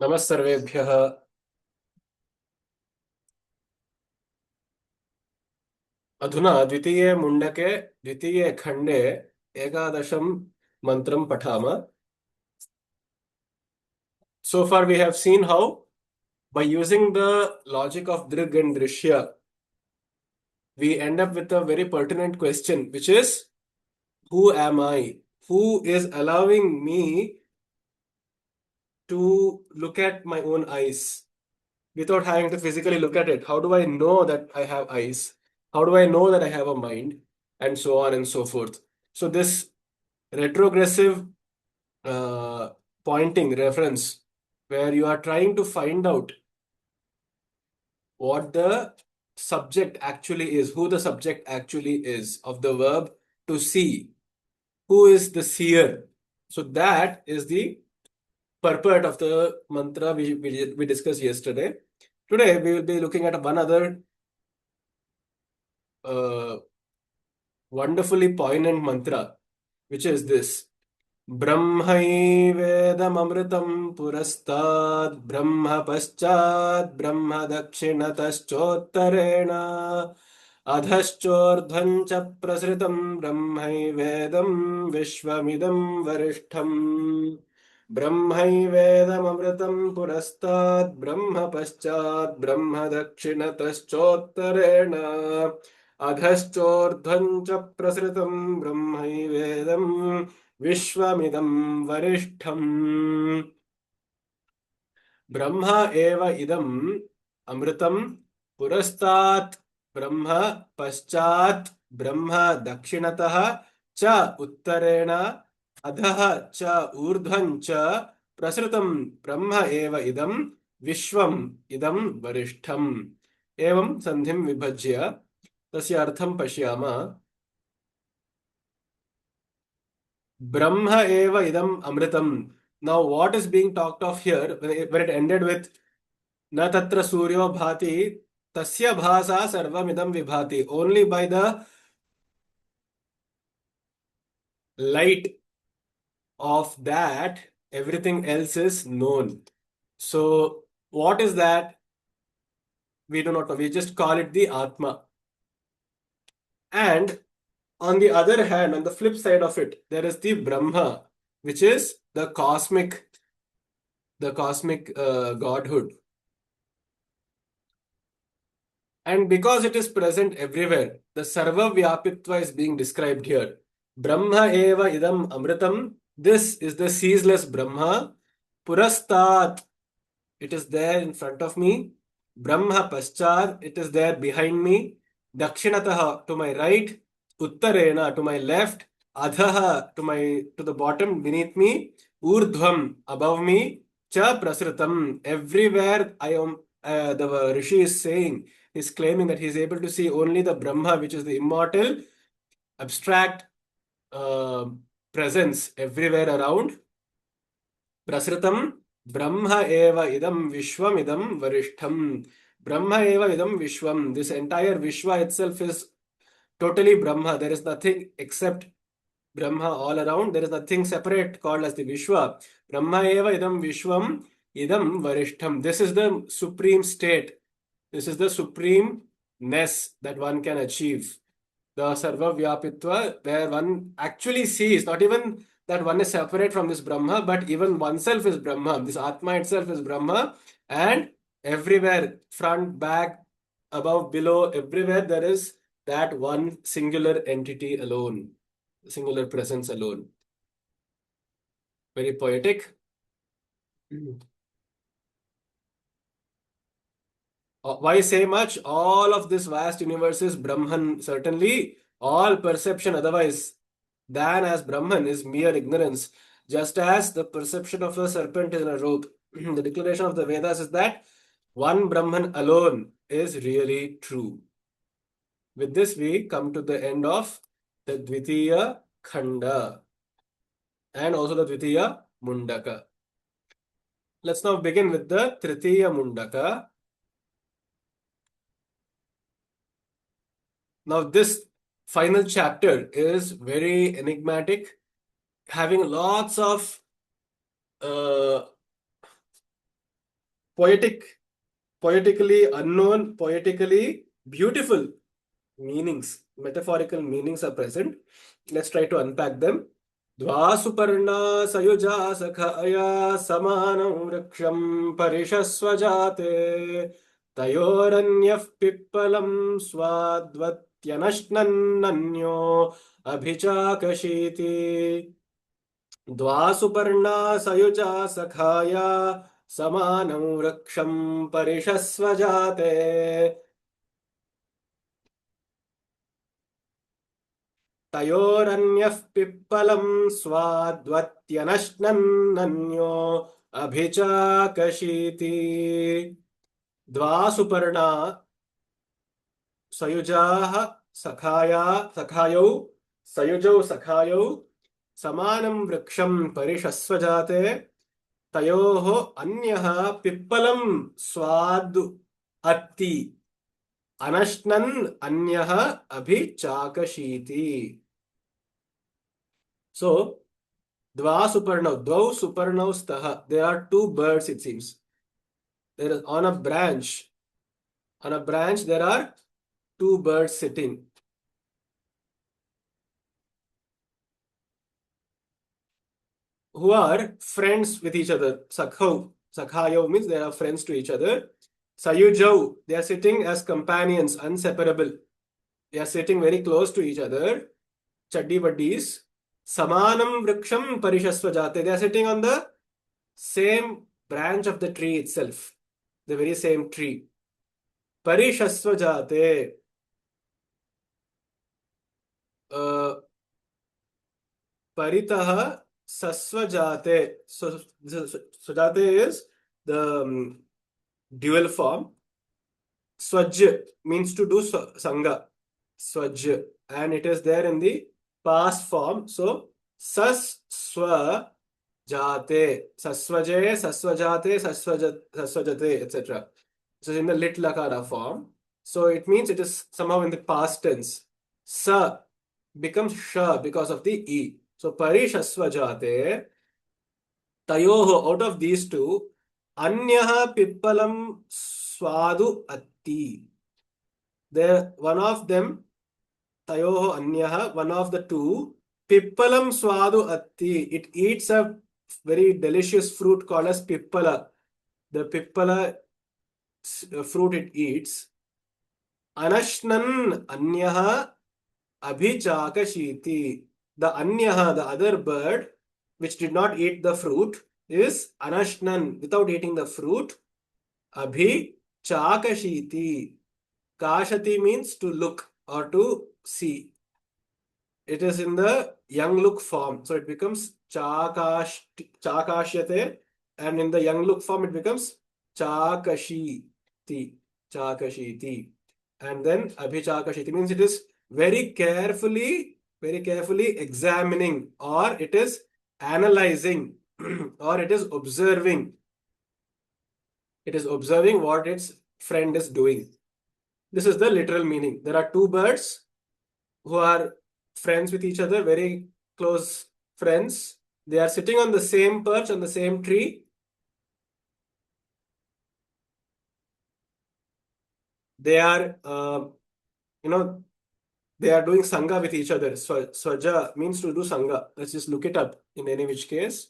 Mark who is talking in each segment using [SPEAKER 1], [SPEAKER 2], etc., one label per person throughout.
[SPEAKER 1] नमः सर्वेभ्यः। अधुना द्वितीये मुण्डके द्वितीये खण्डे एकादशं मन्त्रं पठामः। So far we have seen how by using the logic of Drig and Drishya we end up with a very pertinent question, which is, who am I? Who is allowing me to look at my own eyes without having to physically look at it? How do I know that I have eyes? How do I know that I have a mind? And so on and so forth. So this retrogressive uh, pointing reference where you are trying to find out what the subject actually is, who the subject actually is of the verb to see, who is the seer. So that is the purport of the mantra we discussed yesterday. Today we will be looking at one other uh, wonderfully poignant mantra, which is this. ब्रह्मैवेदमृतं पुरस्ताद् ब्रह्म पश्चात् ब्रह्म दक्षिणतश्चोत्तरेण अधश्चोर्ध्वं च प्रसृतं ब्रह्मैवेदं विश्वमिदं वरिष्ठम् ब्रह्मैवेदमृतं पुरस्ताद् ब्रह्म पश्चात् ब्रह्म दक्षिणतश्चोत्तरेण अधश्चोर्ध्वं च प्रसृतं ब्रह्मैवेदं विश्वमिदं वरिष्ठम्। ब्रह्म एव इदम् अमृतं पुरस्तात् ब्रह्म पश्चात् ब्रह्म दक्षिणतः च उत्तरेण अधः च ऊर्ध्वं च प्रसृतं ब्रह्म एव इदं विश्वम् इदं वरिष्ठम्। एवं सन्धिं विभज्य तस्य अर्थं पश्यामः। Brahma eva idam amritam. Now, what is being talked of here, when it ended with na tatra suryo bhati, tasya bhasa sarvam idam vibhati. Only by the light of that, everything else is known. So, what is that? We do not know. We just call it the Atma. And on the other hand, on the flip side of it, there is the Brahma, which is the cosmic godhood. And because it is present everywhere, the Sarva Vyapitva is being described here. Brahma eva idam amritam. This is the ceaseless Brahma. Purastat, it is there in front of me. Brahma paschat, it is there behind me. Dakshinataha, to my right. Uttarena, to my left. Adhaha, to the bottom beneath me. Urdhvam, above me. Cha prasritam, everywhere I am. The Rishi is saying, is claiming that he is able to see only the Brahma, which is the immortal, abstract uh, presence everywhere around. Prasritam Brahma eva idam vishwam idam varishtham. Brahma eva idam vishwam. This entire Vishwa itself is totally Brahma. There is nothing except Brahma all around. There is nothing separate called as the Vishwa. Brahma eva idam vishwam idam varishtham. This is the supreme state. This is the supremeness that one can achieve. The Sarva Vyapitva, where one actually sees, not even that one is separate from this Brahma, but even oneself is Brahma. This Atma itself is Brahma, and everywhere, front, back, above, below, everywhere, there is that one singular entity alone, singular presence alone. Very poetic. Why say much? All of this vast universe is Brahman, certainly. All perception otherwise than as Brahman is mere ignorance. Just as the perception of a serpent is in a rope. The declaration of the Vedas is that one Brahman alone is really true. With this, we come to the end of the Dvitiya Khanda and also the Dvitiya Mundaka. Let's now begin with the Tritiya Mundaka. Now, this final chapter is very enigmatic, having lots of uh, poetic, poetically unknown, poetically beautiful meanings, metaphorical meanings are present. Let's try to unpack them. Dvasuparna sayuja sakhaya samanam vriksham parishasvajate tayoranyah pippalam swadvatyanashnannanyo abhichakashiti. द्वासुपर्णा सयुजा सखाया समानं वृक्षं परिषस्वजाते तयोरन्यः पिप्पलं स्वाद्वत्यनश्नन्नन्यो अभिचाकशीति द्वासुपर्णा सयुजाः सखाया सखायौ सयुजौ सखायौ समानं वृक्षं परिषस्वजाते तयोः अन्यः पिप्पलं स्वादु अत्ति अनश्नन् अन्यः अभिचाकशीति. So, dva suparnau, dvau suparnau staha. There are two birds, it seems. There is on a branch. On a branch, there are two birds sitting. Who are friends with each other. Sakhau. Sakhayo means they are friends to each other. Sayujau, they are sitting as companions, inseparable. They are sitting very close to each other. Chaddi buddies. Samanam vriksham parishasvajate. They are sitting on the same branch of the tree itself. The very same tree. Parishasvajate. Paritaha sasvajate. So, Svajate is the dual form. Swaj means to do sangha. Swaj. And it is there in the past form. So, sas swa jate. Sasvaje, sasvajate, sasvajate, etc. So, in the lit lakara form. So, it means it is somehow in the past tense. Sa becomes sha because of the e. So, parishasvajate. Tayoho, out of these two, anyaha pippalam swadu atti. There, one of them, tayoho anyaha, one of the two, pippalam swadu atti. It eats a very delicious fruit called as pippala. The pippala fruit it eats. Anashnan anyaha abhichakashiti. The anyaha, the other bird, which did not eat the fruit, is anashnan, without eating the fruit. Abhichakashiti. Kashati means to look or to see. It is in the young look form. So it becomes chakashyate, and in the young look form it becomes chakashiti. Chakashiti. And then abhichakashiti means it is very carefully examining, or it is analyzing, or it is observing. It is observing what its friend is doing. This is the literal meaning. There are two birds who are friends with each other, very close friends. They are sitting on the same perch, on the same tree. They are, they are doing sangha with each other. Swaja means to do sangha. Let's just look it up in any which case.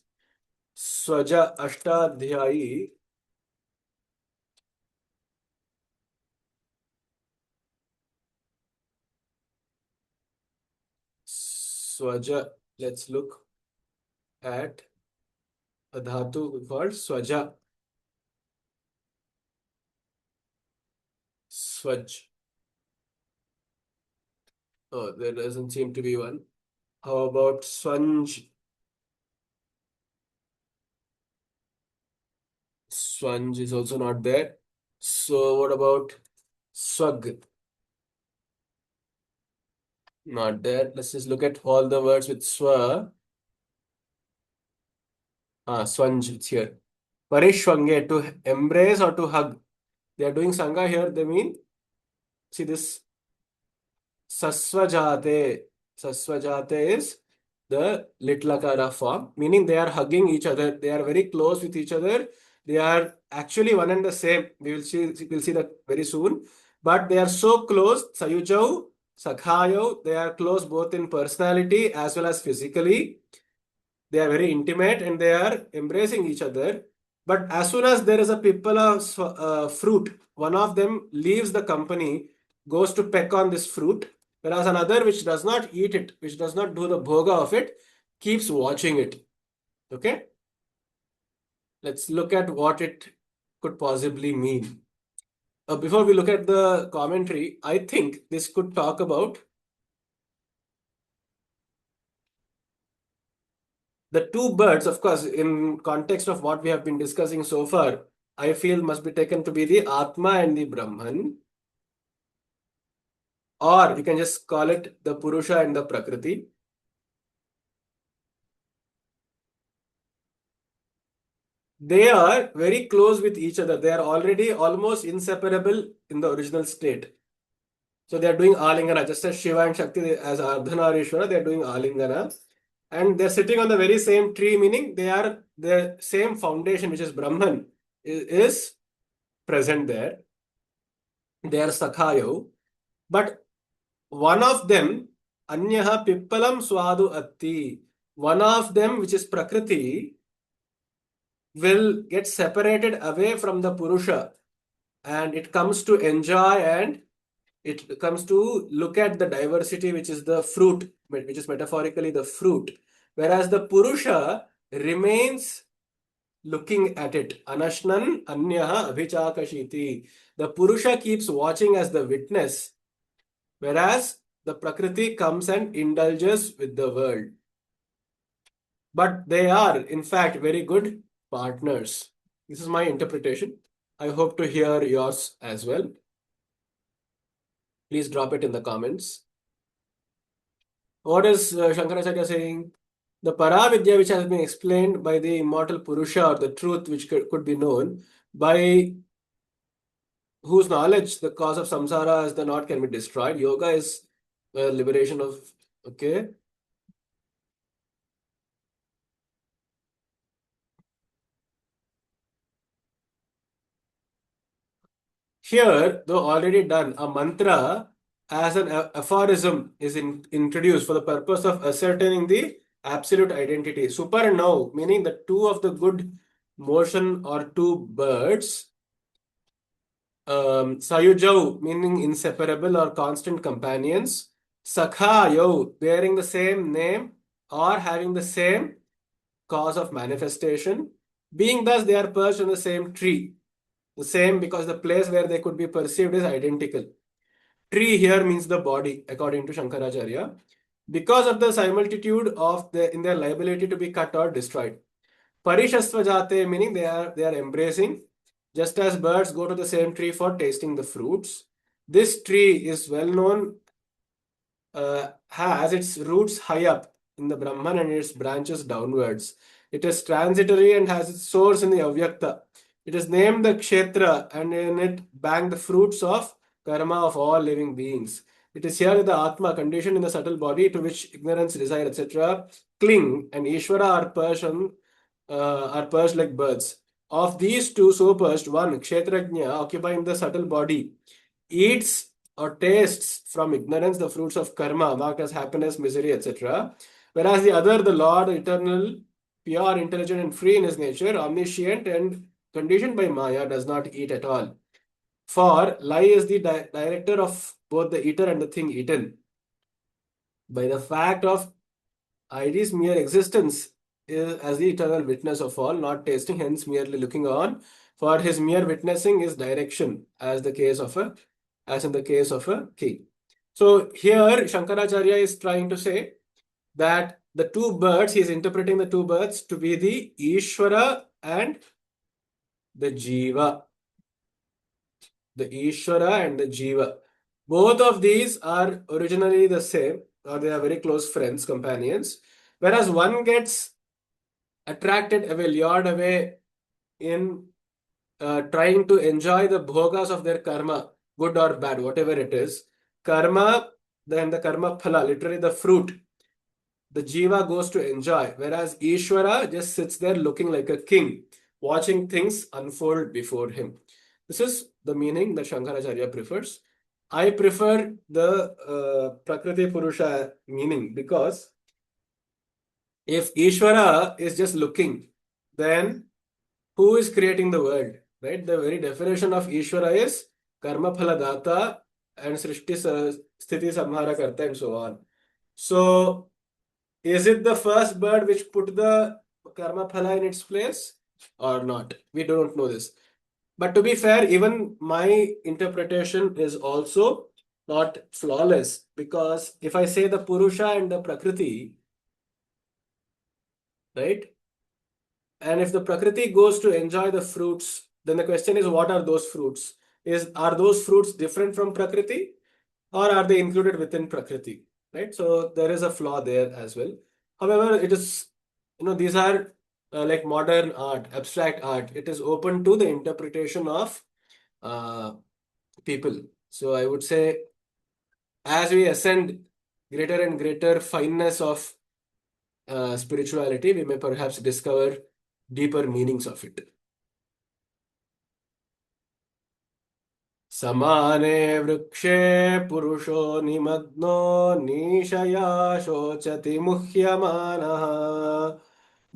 [SPEAKER 1] Swaja Ashtadhyayi. Swaja. Let's look at a dhatu called Swaja. Swaj. Oh, there doesn't seem to be one. How about Swanj? Swanj is also not there. So what about Swag? Not there. Let's just look at all the words with Swa. Swanj, it's here. Parishwange, to embrace or to hug. They are doing Sangha here. They mean, see this Sasvajate. Sasvajate is the Litlakara form, meaning they are hugging each other. They are very close with each other. They are actually one and the same. We'll see that very soon. But they are so close. Sayujau, Sakhayo, they are close both in personality as well as physically. They are very intimate and they are embracing each other. But as soon as there is a pipala fruit, one of them leaves the company, goes to peck on this fruit, whereas another which does not eat it, which does not do the bhoga of it, keeps watching it. Okay? Let's look at what it could possibly mean. Before we look at the commentary, I think this could talk about the two birds, of course, in context of what we have been discussing so far, I feel must be taken to be the Atma and the Brahman, or you can just call it the Purusha and the Prakriti. They are very close with each other. They are already almost inseparable in the original state. So they are doing Alingana, just as Shiva and Shakti as Ardhana or Ishvara, they are doing Alingana. And they're sitting on the very same tree, meaning they are the same foundation, which is Brahman, is present there. They are Sakhayo. But one of them, Anyaha Pippalam Swadu Atti, one of them, which is Prakriti, will get separated away from the Purusha and it comes to enjoy and it comes to look at the diversity, which is the fruit, which is metaphorically the fruit. Whereas the Purusha remains looking at it. Anashnan Anyaha Abhichakashiti. The Purusha keeps watching as the witness, whereas the Prakriti comes and indulges with the world. But they are, in fact, very good partners. This is my interpretation. I hope to hear yours as well. Please drop it in the comments. What is Shankaracharya saying? The Paravidya, which has been explained by the immortal Purusha, or the truth which could be known, by whose knowledge the cause of samsara as the knot can be destroyed. Yoga is liberation of, okay. Here, though already done, a mantra as an aphorism is introduced for the purpose of ascertaining the absolute identity. Super now, meaning the two of the good motion or two birds. Sayujau, meaning inseparable or constant companions. Sakhayo, bearing the same name or having the same cause of manifestation. Being thus, they are perched on the same tree. The same because the place where they could be perceived is identical. Tree here means the body, according to Shankaracharya, because of the similitude of in their liability to be cut or destroyed. Parishastvajate, meaning they are embracing, just as birds go to the same tree for tasting the fruits. This tree is well known, has its roots high up in the Brahman and its branches downwards. It is transitory and has its source in the Avyakta. It is named the Kshetra, and in it bang the fruits of karma of all living beings. It is here that the Atma, conditioned in the subtle body to which ignorance, desire, etc., cling, and Ishvara are perched like birds. Of these two, so perched, one, Kshetrajna, occupying the subtle body, eats or tastes from ignorance the fruits of karma, marked as happiness, misery, etc. Whereas the other, the Lord, eternal, pure, intelligent, and free in his nature, omniscient and conditioned by Maya, does not eat at all. For lie is the director of both the eater and the thing eaten. By the fact of ID's mere existence is as the eternal witness of all, not tasting, hence merely looking on. For his mere witnessing is direction, as in the case of a king. So here Shankaracharya is trying to say that the two birds, he is interpreting the two birds to be the Ishvara and the Jiva. The Ishvara and the Jiva. Both of these are originally the same, or they are very close friends, companions. Whereas one gets attracted away, lured away in trying to enjoy the bhogas of their karma, good or bad, whatever it is. Karma, then the karma phala, literally the fruit, the jiva goes to enjoy, whereas Ishvara just sits there looking like a king. watching things unfold before him. This is the meaning that Shankaracharya prefers. I prefer the Prakriti Purusha meaning because if Ishvara is just looking, then who is creating the world? Right? The very definition of Ishvara is Karma Phala Data and Sthiti Samhara Karta and so on. So, is it the first bird which put the Karma Phala in its place or not? We don't know this. But to be fair, even my interpretation is also not flawless because if I say the Purusha and the Prakriti, right? And if the Prakriti goes to enjoy the fruits, then the question is what are those fruits? Are those fruits different from Prakriti or are they included within Prakriti? Right? So there is a flaw there as well. However, it is, these are like modern art, abstract art. It is open to the interpretation of uh, people. So I would say as we ascend greater and greater fineness of spirituality, we may perhaps discover deeper meanings of it. समाने वृक्षे पुरुषो निमग्नो निशया शोचति मुह्यमानः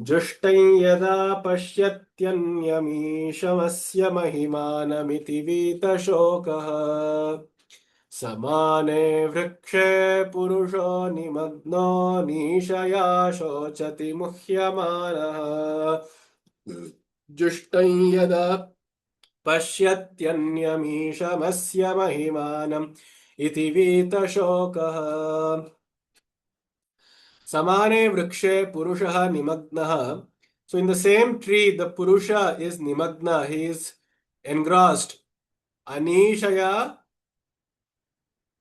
[SPEAKER 1] जुष्टं यदा पश्यत्यन्यमीशमस्य महिमानमिति वीतशोकः समाने वृक्षे पुरुषो निमग्नो निशया शोचति मुह्यमानः जुष्टं यदा पश्यत्यन्यमीशमस्य महिमानम् इति वीतशोकः समाने वृक्षे पुरुषः निमग्नः. So in the same tree, the Purusha is nimagna, he is engrossed. Anishaya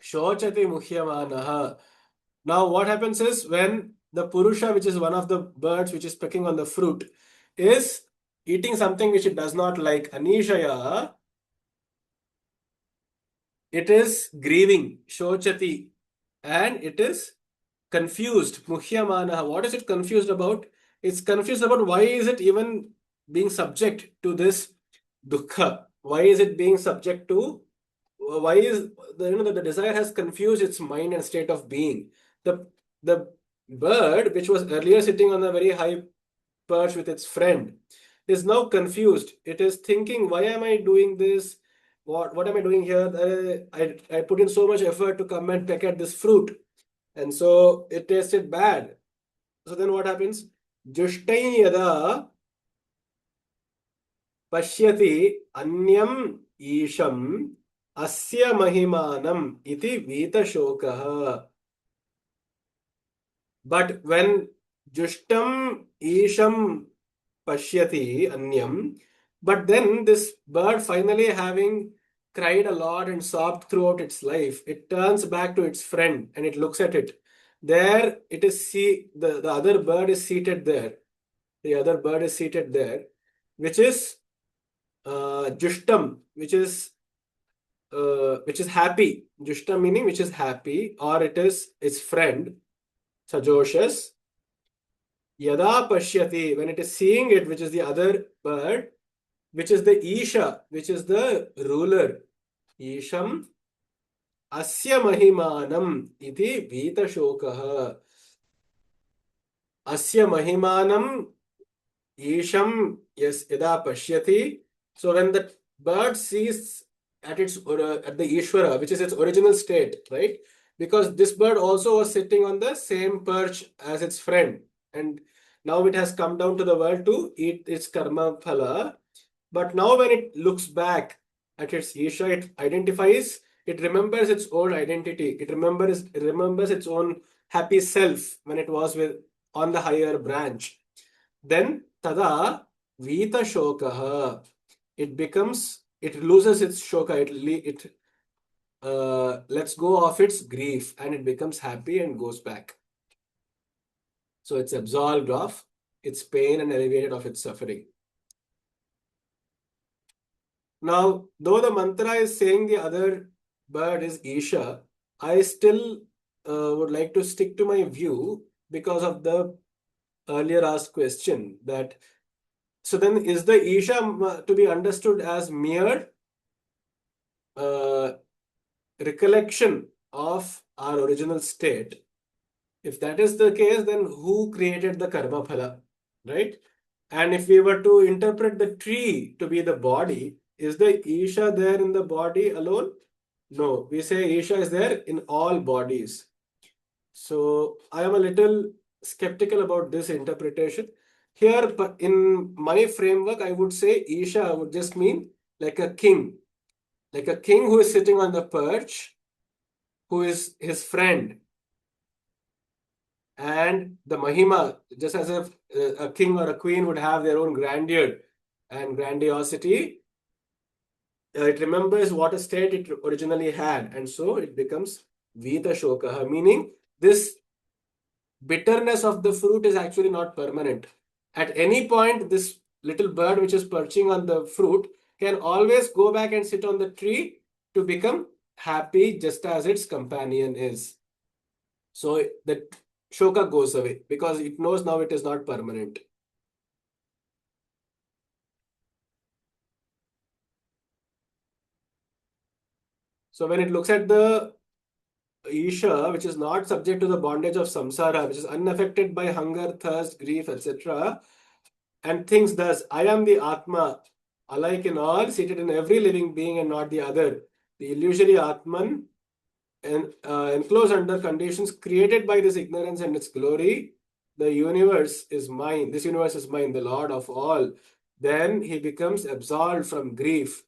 [SPEAKER 1] shochati muhyamanaha. Now what happens is when the Purusha, which is one of the birds which is pecking on the fruit, is eating something which it does not like, Anishaya, it is grieving, shochati, and it is confused, muhyamanaha. What is it confused about? It's confused about why is it even being subject to this dukkha? Why is it being subject to? Why is the desire has confused its mind and state of being? The bird, which was earlier sitting on a very high perch with its friend, is now confused. It is thinking, why am I doing this? What am I doing here? I put in so much effort to come and peck at this fruit, and so it tasted bad. So then what happens? Jushtai yada pashyati anyam isham asya mahimanam iti vita shokaha. But when jushtam isham pashyati anyam, but then this bird finally having cried a lot and sobbed throughout its life, it turns back to its friend and it looks at it. There it is the other bird is seated there. The other bird is seated there, which is jushtam, which is happy. Jushtam meaning which is happy, or it is its friend, sajoshes. Yada pashyati, when it is seeing it, which is the other bird, which is the Isha, which is the ruler. Isham asya mahimanam iti vita shokaha. Asya mahimanam isham yes yada pashyati. So when the bird sees at at the Ishvara, which is its original state, right? Because this bird also was sitting on the same perch as its friend, and now it has come down to the world to eat its karma phala. But now when it looks back at its Isha, it identifies, it remembers its old identity. It remembers its own happy self when it was on the higher branch. Then tada vita shokaha. It loses its shoka. It lets go of its grief and it becomes happy and goes back. So it's absolved of its pain and alleviated of its suffering. Now, though the mantra is saying the other bird is Isha, I still would like to stick to my view because of the earlier asked question that So then is the Isha to be understood as mere uh, recollection of our original state? If that is the case, then who created the karma phala, right? And if we were to interpret the tree to be the body, is the Isha there in the body alone? No, we say Isha is there in all bodies. So I am a little skeptical about this interpretation. Here, but in my framework, I would say Isha would just mean like a king who is sitting on the perch, who is his friend, and the Mahima, just as if a king or a queen would have their own grandeur and grandiosity. It remembers what a state it originally had, and so it becomes Vita Shokaha, meaning this bitterness of the fruit is actually not permanent. At any point, this little bird which is perching on the fruit can always go back and sit on the tree to become happy just as its companion is. So the shoka goes away because it knows now it is not permanent. So when it looks at the Isha, which is not subject to the bondage of samsara, which is unaffected by hunger, thirst, grief, etc., and thinks thus, I am the Atma, alike in all, seated in every living being and not the other. The illusory Atman, and enclosed under conditions created by this ignorance and its glory, the universe is mine. This universe is mine, the Lord of all. Then he becomes absolved from grief,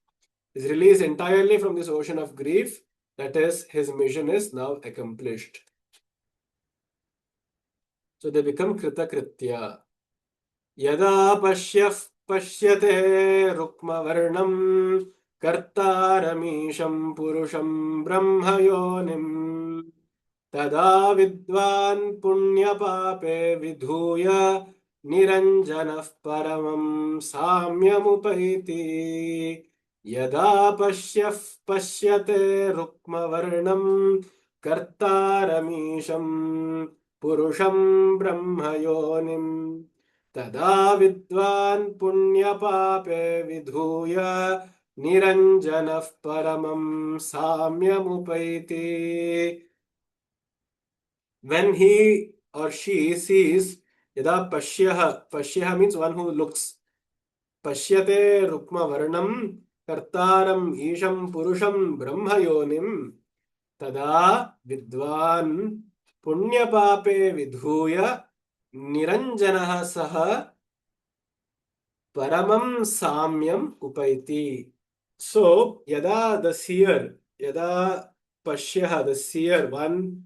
[SPEAKER 1] is released entirely from this ocean of grief. That is, his mission is now accomplished. So they become Krita Kritya. यदा पश्यः पश्यते रुक्मवर्णं कर्तारमीशं पुरुषं ब्रह्मयोनिम् तदा विद्वान् पुण्यपापे विधूय निरञ्जनः परमं साम्यमुपैति यदा पश्यः पश्यते रुक्मवर्णं कर्तारमीशं पुरुषं ब्रह्मयोनिम् तदा विद्वान् पुण्यपापे विधूय निरञ्जनः परमं साम्यमुपैति. When he or she sees, yada pashyah means one who looks. Pashyate rukma varnam kartaram isham purusham brahmayonim tada vidvan punyapape vidhuya niranjanah saha paramam samyam upaiti. So, yada pashyah, the seer, one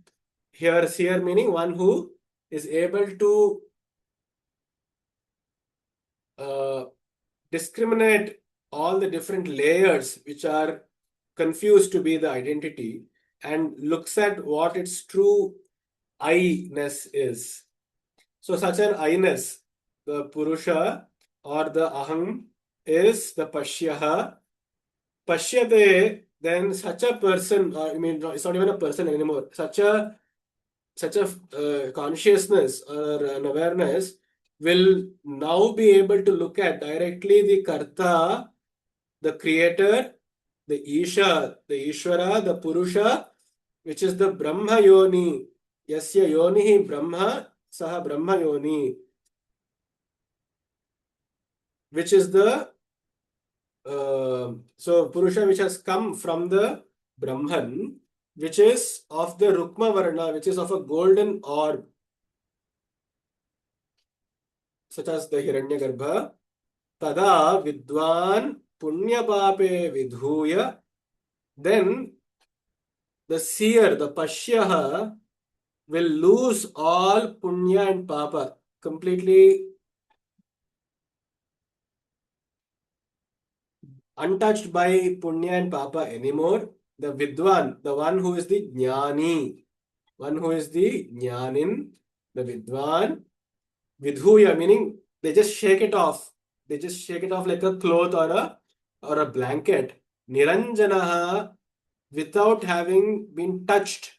[SPEAKER 1] here, seer meaning one who is able to discriminate all the different layers which are confused to be the identity and looks at what its true I-ness is. So such an I-ness, the Purusha or the Aham is the Pashyaha. Pashyate, then such a person, I mean, it's not even a person anymore, such a consciousness or an awareness will now be able to look at directly the Karta, the Creator, the Isha, the Ishvara, the Purusha, which is the Brahma Yoni. Yasya Yonihi Brahma, Saha Brahma Yoni, which is the so Purusha which has come from the Brahman, which is of the Rukma Varna, which is of a golden orb, such as the Hiranyagarbha. Tada Vidwan Punya Pape Vidhuya. Then the seer, the Pashyaha, will lose all Punya and Papa, completely untouched by Punya and Papa anymore. The Vidwan, the one who is the Jnani, one who is the Jnanin, the Vidwan, Vidhuya, meaning they just shake it off. They just shake it off like a cloth or a blanket. Niranjanaha, without having been touched,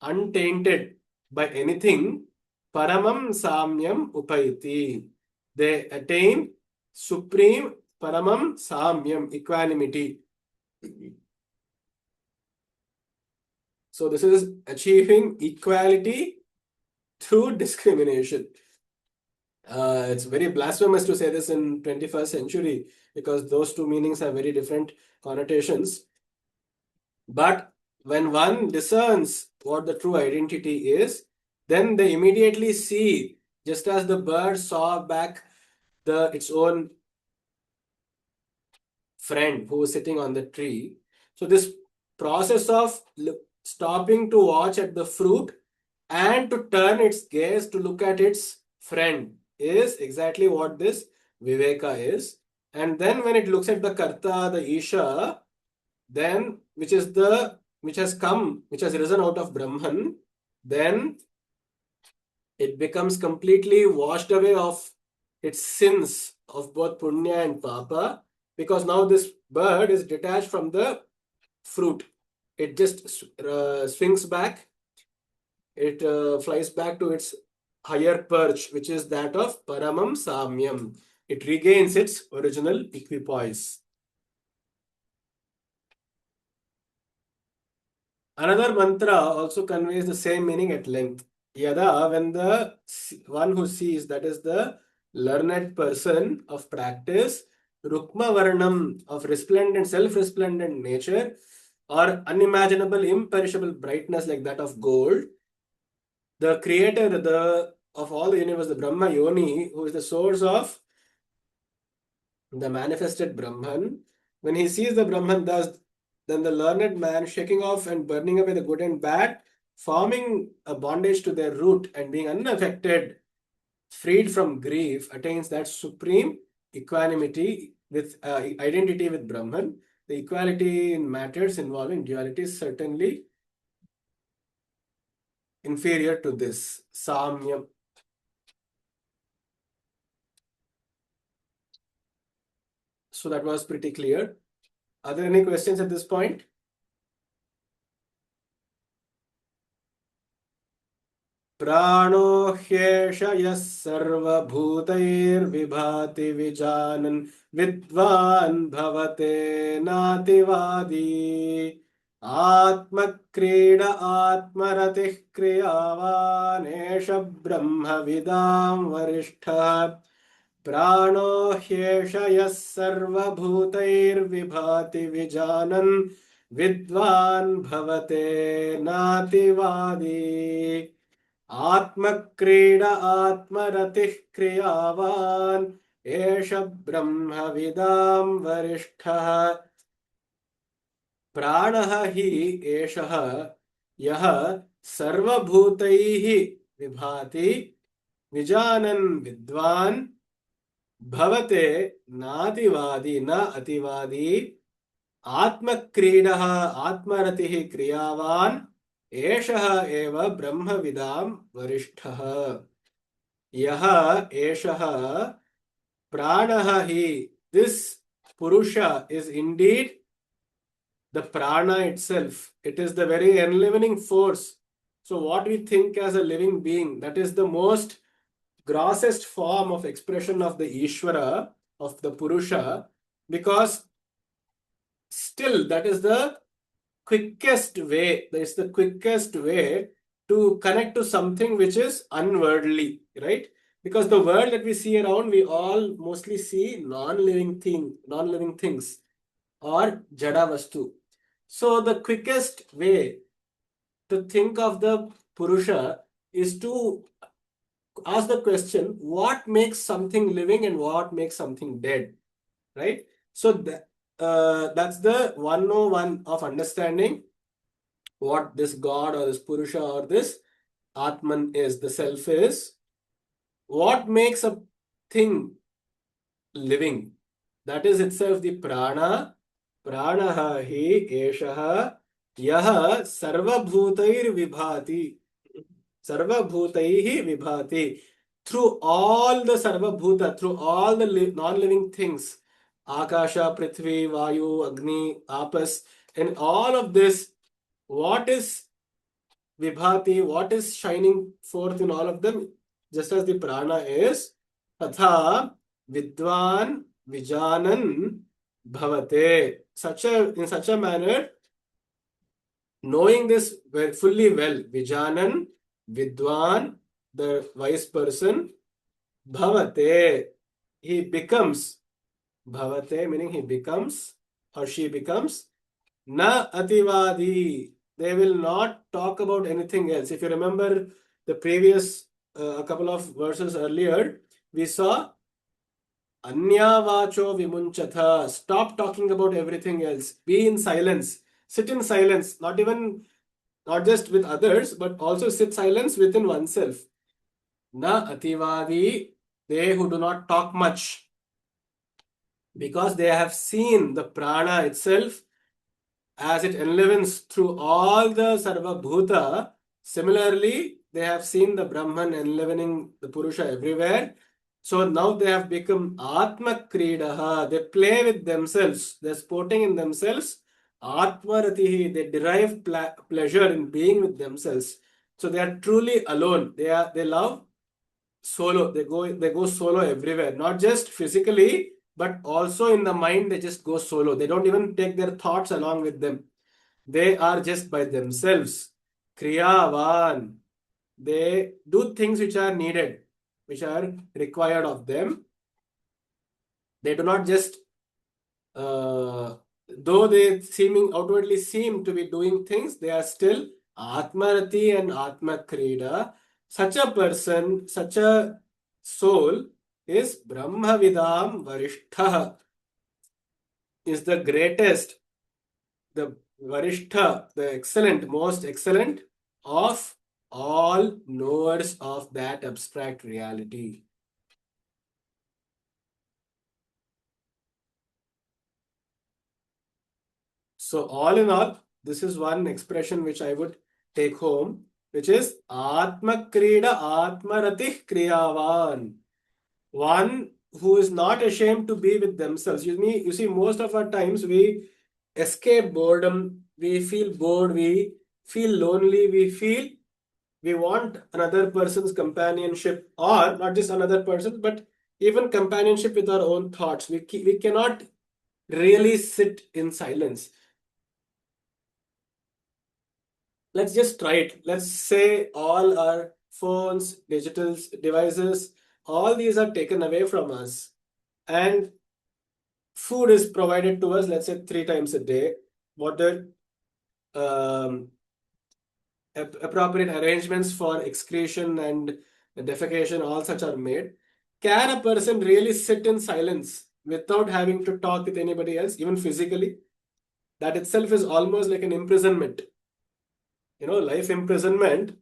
[SPEAKER 1] untainted by anything, Paramam Samyam Upaiti. They attain supreme, paramam, samyam, equanimity. So this is achieving equality through discrimination. It's very blasphemous to say this in 21st century because those two meanings have very different connotations. But when one discerns what the true identity is, then they immediately see, just as the bird saw back its own friend who was sitting on the tree. So this process of stopping to watch at the fruit and to turn its gaze to look at its friend is exactly what this Viveka is. And then when it looks at the Karta, the Isha, then which has risen out of Brahman, then it becomes completely washed away of its sins of both punya and papa, because now this bird is detached from the fruit. It just swings back, it flies back to its higher perch, which is that of paramam samyam. It regains its original equipoise. Another mantra also conveys the same meaning at length. Yada, when the one who sees, that is the learned person of practice, Rukma Varnam of resplendent, self resplendent nature, or unimaginable, imperishable brightness like that of gold, the creator of all the universe, the Brahma Yoni, who is the source of the manifested Brahman, when he sees the Brahman thus, then the learned man, shaking off and burning away the good and bad, forming a bondage to their root and being unaffected, freed from grief, attains that supreme equanimity with identity with Brahman. The equality in matters involving duality is certainly inferior to this. Samyam. So that was pretty clear. Are there any questions at this point? प्राणो ह्येष यः सर्वभूतैर्विभाति विजानन् विद्वान् भवते नातिवादी आत्मक्रीड आत्मरतिः क्रियावानेष ब्रह्मविदां वरिष्ठः प्राणो ह्येष यः सर्वभूतैर्विभाति विजानन् विद्वान् भवते नातिवादी आत्मक्रीड आत्मरतिः क्रियावान् एष ब्रह्मविदां वरिष्ठः प्राणः हि एषः यः सर्वभूतैः विभाति विजानन् विद्वान् भवते नातिवादी न अतिवादी आत्मक्रीडः आत्मरतिः क्रियावान् एषः एव ब्रह्मविदां वरिष्ठः यः एषः प्राणः हि this purusha is indeed the prana itself. It is the very enlivening force. So what we think as a living being, that is the most grossest form of expression of the Ishvara, of the Purusha, because still that is the quickest way, that is the quickest way to connect to something which is unworldly, right? Because the world that we see around, we all mostly see non-living things or jada vastu. So the quickest way to think of the Purusha is to ask the question, what makes something living and what makes something dead, right? So that's the 101 of understanding what this God or this Purusha or this Atman is, the self is. What makes a thing living? That is itself the prana. Pranaha hi eshaha yaha sarvabhutair vibhati. Sarvabhutaihi vibhati. Through all the sarvabhuta, through all the non-living things, Akasha, Prithvi, Vayu, Agni, Apas, and all of this, what is vibhati, what is shining forth in all of them, just as the prana is, tatha Vidwan Vijanan Bhavate. In such a manner, knowing this fully well, Vijanan, Vidwan, the wise person, Bhavate, he becomes, Bhavate meaning he becomes or she becomes, Na Ativadi. They will not talk about anything else. If you remember the previous a couple of verses earlier, we saw Anyavacho vimunchatha. Stop talking about everything else. Be in silence. Sit in silence. Not just with others, but also sit silence within oneself. Na ativadi. They who do not talk much, because they have seen the prana itself as it enlivens through all the Sarva Bhuta. Similarly, they have seen the Brahman enlivening the Purusha everywhere. So now they have become Atma Kridaha. They play with themselves. They're sporting in themselves. Atma Ratihi. They derive pleasure in being with themselves. So they are truly alone. They love solo. They go solo everywhere. Not just physically, but also in the mind. They just go solo. They don't even take their thoughts along with them. They are just by themselves. Kriyavan. They do things which are needed, which are required of them. They do not just, though they seeming outwardly seem to be doing things, they are still Atmarati and Atma Krida. Such a person, such a soul is Brahmavidam Varishtha, is the greatest, the Varishtha, the excellent, most excellent of all knowers of that abstract reality. So, all in all, this is one expression which I would take home, which is Atma Krida Atma Ratih Kriyavan. One who is not ashamed to be with themselves. You see, most of our times we escape boredom, we feel bored, we feel lonely, we want another person's companionship, or not just another person, but even companionship with our own thoughts. We cannot really sit in silence. Let's just try it. Let's say all our phones, digital devices, all these are taken away from us, and food is provided to us, let's say 3 times a day. Water, um, appropriate arrangements for excretion and defecation, all such are made. Can a person really sit in silence without having to talk with anybody else, even physically? That itself is almost like an imprisonment. Life imprisonment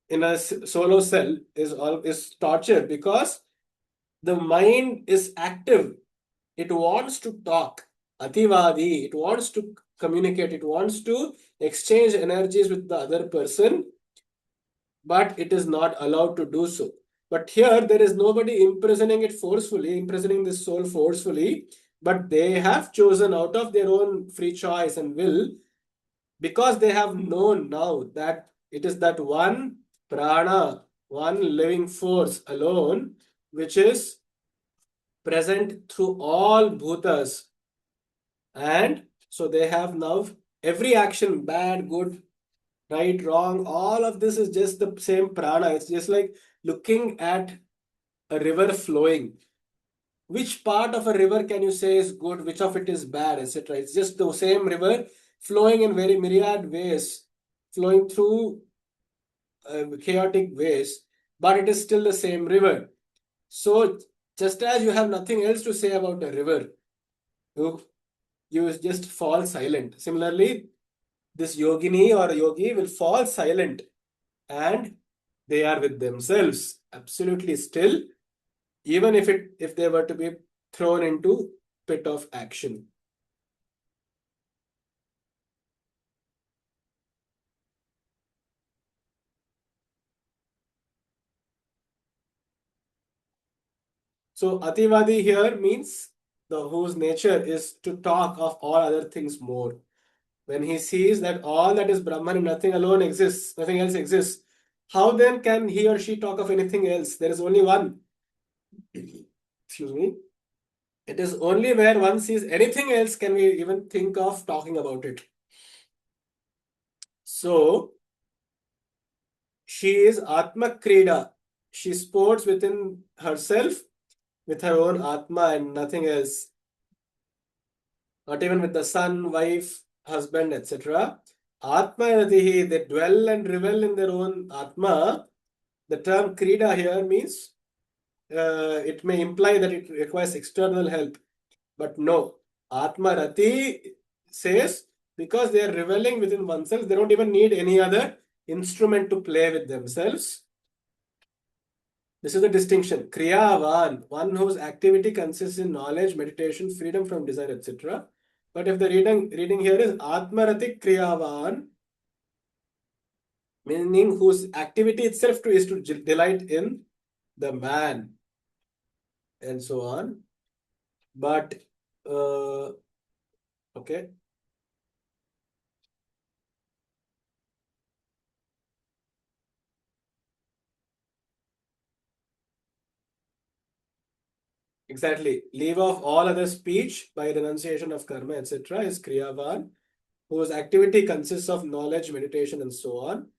[SPEAKER 1] in a solo cell is torture, because the mind is active. It wants to talk. Ativadi. It wants to communicate. It wants to exchange energies with the other person, but it is not allowed to do so. But here there is nobody imprisoning this soul forcefully, but they have chosen out of their own free choice and will, because they have known now that it is that one prana, one living force alone, which is present through all bhutas. And so they have now every action, bad, good, right, wrong, all of this is just the same prana. It's just like looking at a river flowing. Which part of a river can you say is good, which of it is bad, etc.? It's just the same river flowing in very myriad ways, flowing through chaotic ways, but it is still the same river. So, just as you have nothing else to say about a river, you, you just fall silent. Similarly, this yogini or yogi will fall silent, and they are with themselves, absolutely still, even if they were to be thrown into pit of action. So Ativadi here means the whose nature is to talk of all other things more. When he sees that all that is Brahman and nothing alone exists, nothing else exists, how then can he or she talk of anything else? There is only one. excuse me, it is only where one sees anything else can we even think of talking about it. So she is Atma Krida. She sports within herself with her own Atma and nothing else, not even with the son, wife, husband, etc. Atma Ratihi, they dwell and revel in their own Atma. The term Krida here means it may imply that it requires external help, but no. Atma Rati says because they are reveling within oneself, they don't even need any other instrument to play with themselves. This is the distinction. Kriyavan, one whose activity consists in knowledge, meditation, freedom from desire, etc. But if the reading here is Atmaratik Kriyavan, meaning whose activity itself is to delight in the man, and so on. But okay, exactly. Leave off all other speech by renunciation of karma, etc. is Kriyavan, whose activity consists of knowledge, meditation, and so on,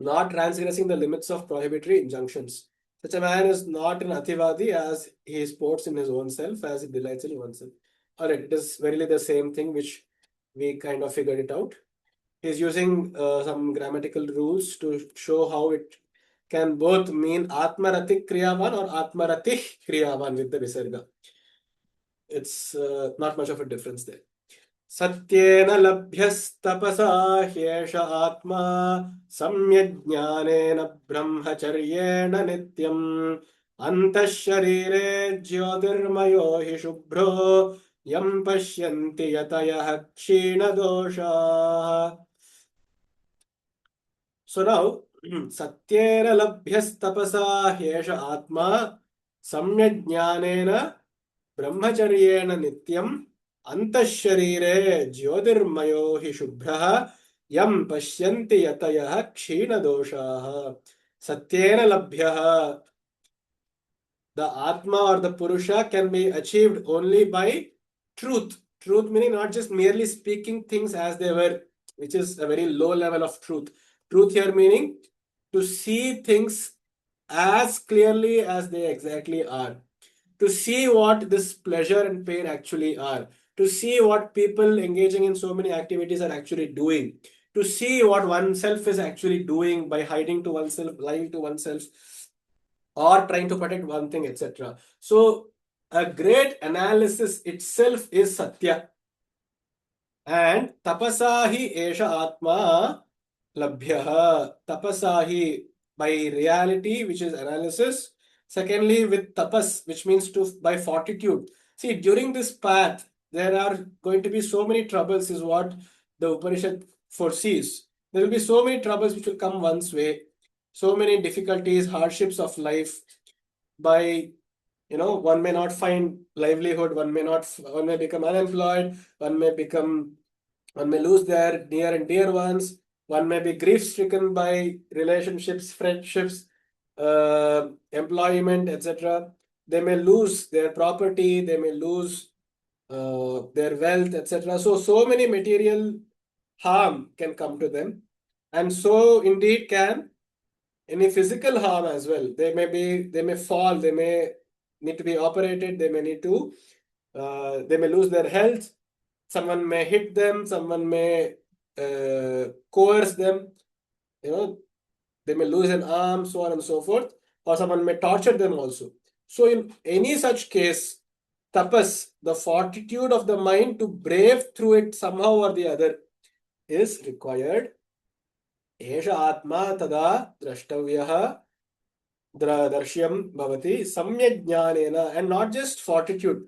[SPEAKER 1] not transgressing the limits of prohibitory injunctions. Such a man is not an ativadi as he sports in his own self, as he delights in oneself. Alright, it is verily the same thing which we kind of figured it out. He's using some grammatical rules to show how it can both mean Atmaratik Kriyavan or Atmaratih Kriyavan with the Visarga. It's not much of a difference there. सत्येन लभ्यस्तपसा ह्येष आत्मा सम्यज्ञानेन ब्रह्मचर्येण नित्यम् अन्तःशरीरे ज्योतिर्मयो हि शुभ्रो यं पश्यन्ति यतयः क्षीणदोषाः. So now, satyena labhyastapasa hyesha atma samyajnanena brahmacharyena nityam antasharire jyotirmayo hi shubhraha yam pashyanti yatayah kshina doshaha. Satyena labhyaha, the Atma or the Purusha can be achieved only by truth. Truth meaning not just merely speaking things as they were, which is a very low level of truth. Truth here meaning to see things as clearly as they exactly are, to see what this pleasure and pain actually are, to see what people engaging in so many activities are actually doing, to see what oneself is actually doing by hiding to oneself, lying to oneself, or trying to protect one thing, etc. So, a great analysis itself is Satya. And tapasahi esha atma labhyaha. Tapasahi by reality, which is analysis. Secondly, with tapas, which means to by fortitude. See, during this path, there are going to be so many troubles, is what the Upanishad foresees. There will be so many troubles which will come one's way, so many difficulties, hardships of life. By one may not find livelihood, one may become unemployed, one may lose their near and dear ones, one may be grief stricken by relationships, friendships, employment, etc. They may lose their property, they may lose their wealth, etc. So many material harm can come to them, and so indeed can any physical harm as well. They may fall, they may need to be operated, they may lose their health, someone may hit them, someone may coerce them, you know, they may lose an arm, so on and so forth, or someone may torture them also. So in any such case, tapas, the fortitude of the mind to brave through it somehow or the other, is required. Esha atma tada drashtavyah darshyam bhavati samyajnanena, and not just fortitude,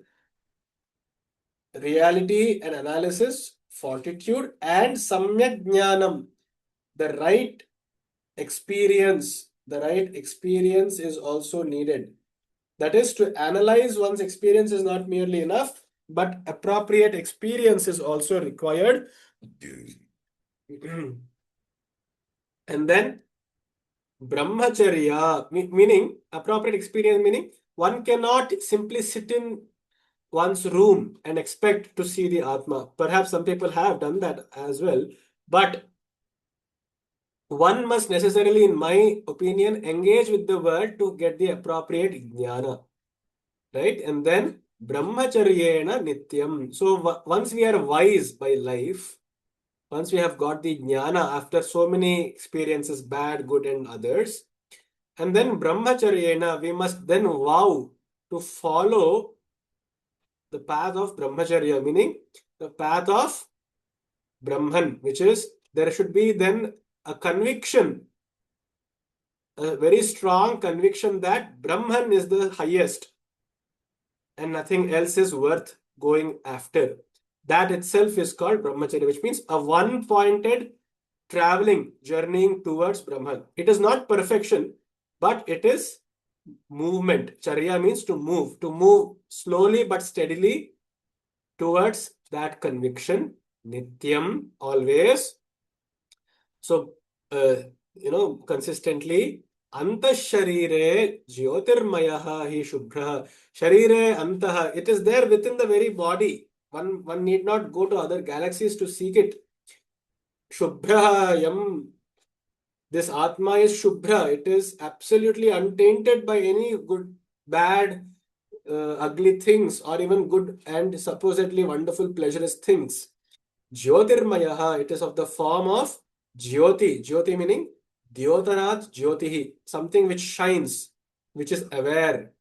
[SPEAKER 1] reality and analysis, fortitude and samyajnanam, the right experience. The right experience is also needed. That is, to analyze one's experience is not merely enough, but appropriate experience is also required. And then brahmacharya, meaning appropriate experience, meaning one cannot simply sit in one's room and expect to see the Atma. Perhaps some people have done that as well, but one must necessarily, in my opinion, engage with the world to get the appropriate jnana, right? And then brahmacharyena nityam. So once we are wise by life, once we have got the jnana after so many experiences, bad, good, and others, and then brahmacharyena, we must then vow to follow the path of brahmacharya, meaning the path of Brahman, which is there should be then a conviction, a very strong conviction that Brahman is the highest and nothing else is worth going after. That itself is called brahmacharya, which means a one-pointed traveling, journeying towards Brahman. It is not perfection, but it is movement. Charya means to move slowly but steadily towards that conviction. Nityam, always. So, consistently. Antah sharire jyotirmayaha hi shubhra. Sharire antah. It is there within the very body. One need not go to other galaxies to seek it. Shubhra yam. This Atma is Shubhra. It is absolutely untainted by any good, bad, ugly things, or even good and supposedly wonderful, pleasurous things. Jyotirmayaha, it is of the form of Jyoti. Jyoti meaning Dyotanat Jyotihi, something which shines, which is aware.